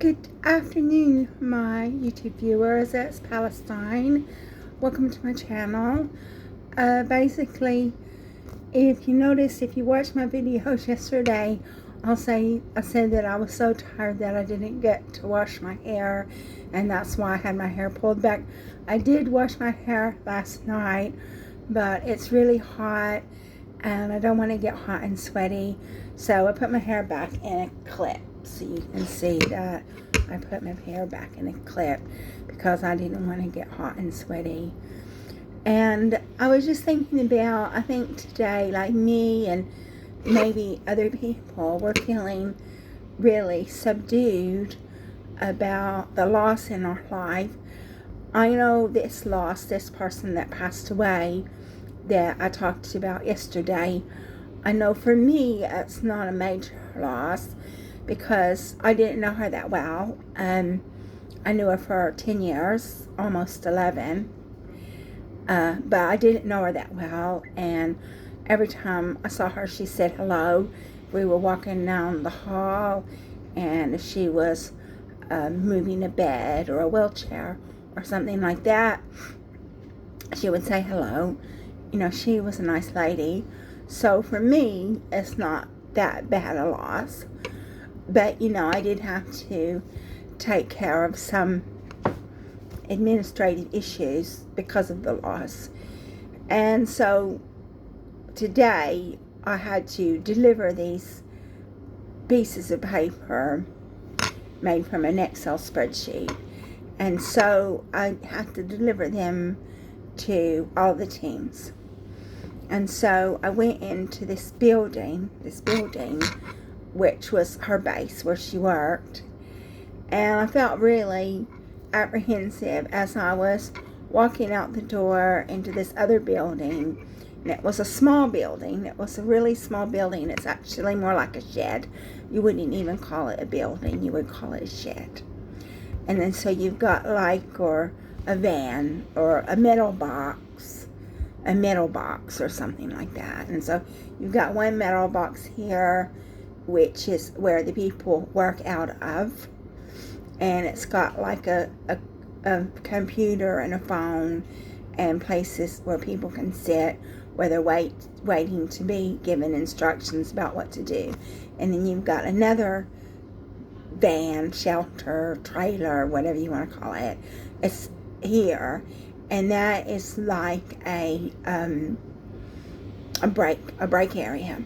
Good afternoon, my YouTube viewers. It's Palestine. Welcome to my channel. Basically, if you noticed, if you watched my videos yesterday, I said that I was so tired that I didn't get to wash my hair, and that's why I had my hair pulled back. I did wash my hair last night, but it's really hot, and I don't want to get hot and sweaty, so I put my hair back in a clip. So you can see that I put my hair back in a clip because I didn't want to get hot and sweaty. And I was just thinking about, I think today, like me and maybe other people, were feeling really subdued about the loss in our life. I know this loss, this person that passed away that I talked about yesterday, I know for me it's not a major loss because I didn't know her that well. I knew her for 10 years, almost 11. But I didn't know her that well, and every time I saw her, she said hello. We were walking down the hall, and if she was moving a bed or a wheelchair or something like that, she would say hello. You know, she was a nice lady. So for me, it's not that bad a loss. But, you know, I did have to take care of some administrative issues because of the loss. And so today I had to deliver these pieces of paper made from an Excel spreadsheet. And so I had to deliver them to all the teams. And so I went into this building, which was her base where she worked. And I felt really apprehensive as I was walking out the door into this other building. And it was a small building. It was a really small building. It's actually more like a shed. You wouldn't even call it a building. You would call it a shed. And then so you've got or a van or a metal box or something like that. And so you've got one metal box here, which is where the people work out of. And it's got like a computer and a phone and places where people can sit where they're waiting to be given instructions about what to do. And then you've got another van, shelter, trailer, whatever you want to call it. It's here, and that is like a break area.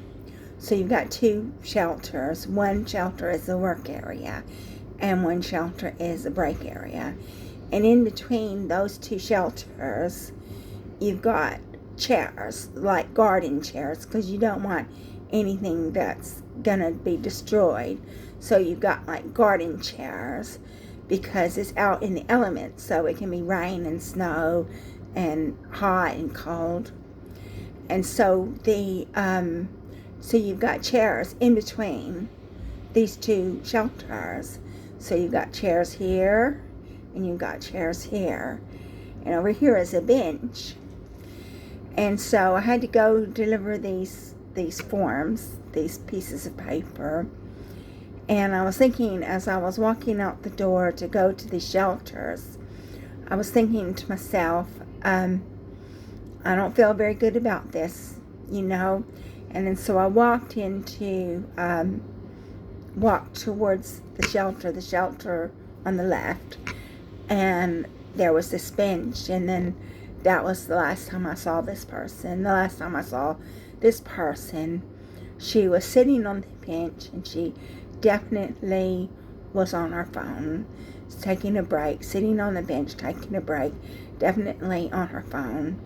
So you've got two shelters. One shelter is the work area, and one shelter is a break area. And in between those two shelters, you've got chairs, like garden chairs, because you don't want anything that's gonna be destroyed. So you've got like garden chairs because it's out in the elements, so it can be rain and snow and hot and cold. And so so you've got chairs in between these two shelters. So you've got chairs here, and you've got chairs here. And over here is a bench. And so I had to go deliver these forms, these pieces of paper. And I was thinking, as I was walking out the door to go to the shelters, I was thinking to myself, I don't feel very good about this, you know. And then so I walked towards the shelter on the left, and there was this bench, and then that was the last time I saw this person. The last time I saw this person, she was sitting on the bench, and she definitely was on her phone, taking a break, sitting on the bench, taking a break, definitely on her phone.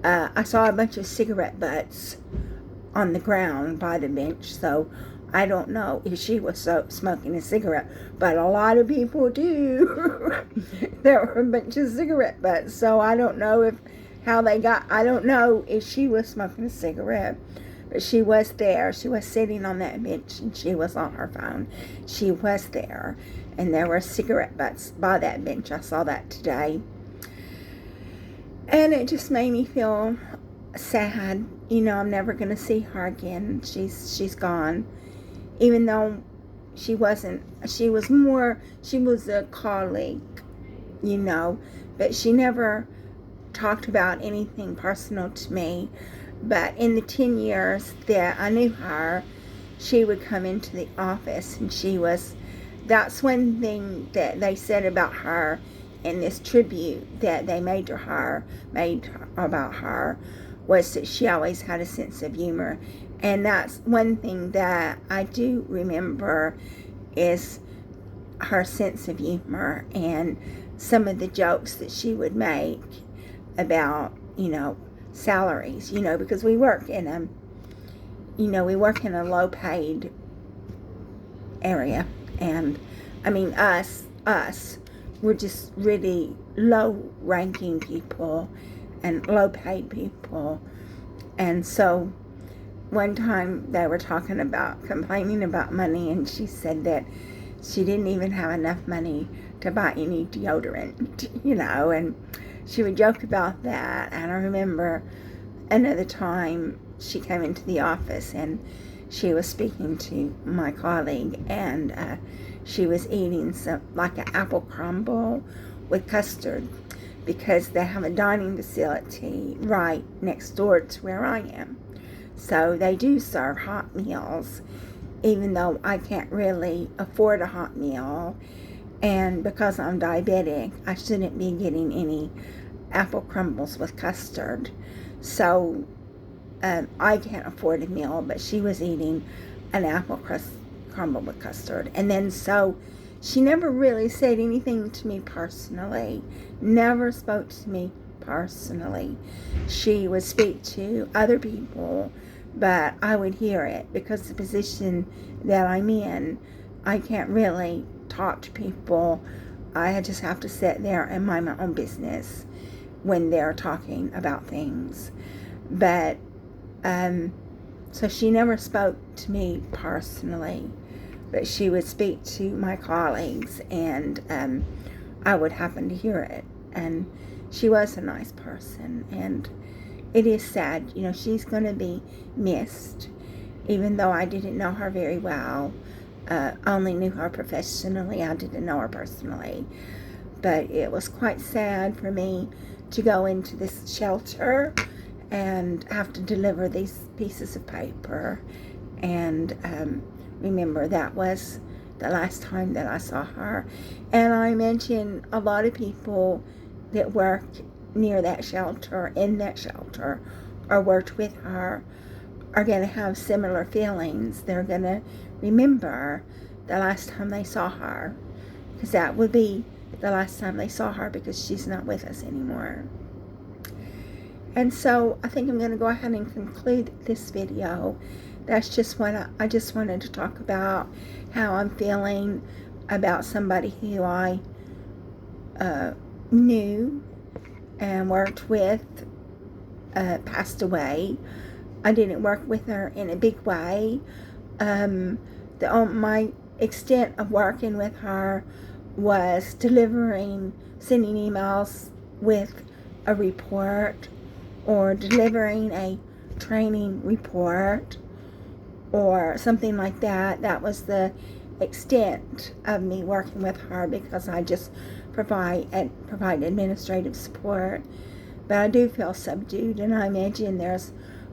I saw a bunch of cigarette butts on the ground by the bench, so I don't know if she was smoking a cigarette, but a lot of people do. There were a bunch of cigarette butts, so I don't know I don't know if she was smoking a cigarette, but she was there. She was sitting on that bench, and she was on her phone. She was there, and there were cigarette butts by that bench. I saw that today. And it just made me feel sad. You know, I'm never going to see her again. She's gone. Even though she wasn't, she was more, she was a colleague, you know, but she never talked about anything personal to me. But in the 10 years that I knew her, she would come into the office, and that's one thing that they said about her in this tribute that they made about her, was that she always had a sense of humor. And that's one thing that I do remember, is her sense of humor and some of the jokes that she would make about, salaries, because we work in a low paid area. And I mean, us, we're just really low ranking people and low paid people. And so one time they were complaining about money, and she said that she didn't even have enough money to buy any deodorant, and she would joke about that. And I remember another time she came into the office, and she was speaking to my colleague, and she was eating like an apple crumble with custard, because they have a dining facility right next door to where I am. So they do serve hot meals, even though I can't really afford a hot meal. And because I'm diabetic, I shouldn't be getting any apple crumbles with custard. So I can't afford a meal, but she was eating an apple crumble with custard. And then so she never really said anything to me personally, never spoke to me personally. She would speak to other people, but I would hear it, because the position that I'm in, I can't really talk to people. I just have to sit there and mind my own business when they're talking about things. But so she never spoke to me personally, but she would speak to my colleagues, and I would happen to hear it. And she was a nice person, and it is sad, she's going to be missed, even though I didn't know her very well. Only knew her professionally. I didn't know her personally. But it was quite sad for me to go into this shelter and have to deliver these pieces of paper. And remember, that was the last time that I saw her. And I imagine a lot of people that work near that shelter, in that shelter, or worked with her, are going to have similar feelings. They're going to remember the last time they saw her, because that would be the last time they saw her, because she's not with us anymore. And so I think I'm going to go ahead and conclude this video. That's just what I just wanted to talk about, how I'm feeling about somebody who I knew and worked with, passed away. I didn't work with her in a big way. My extent of working with her was sending emails with a report, or delivering a training report, or something like that. That was the extent of me working with her, because I just provide administrative support. But I do feel subdued, and I imagine there's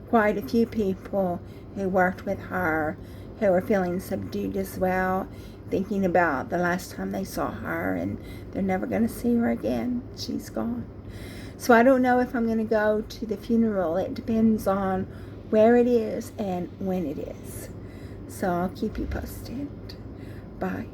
quite a few people who worked with her who are feeling subdued as well, thinking about the last time they saw her, and they're never going to see her again. She's gone. So I don't know if I'm going to go to the funeral. It depends on where it is and when it is. So I'll keep you posted. Bye.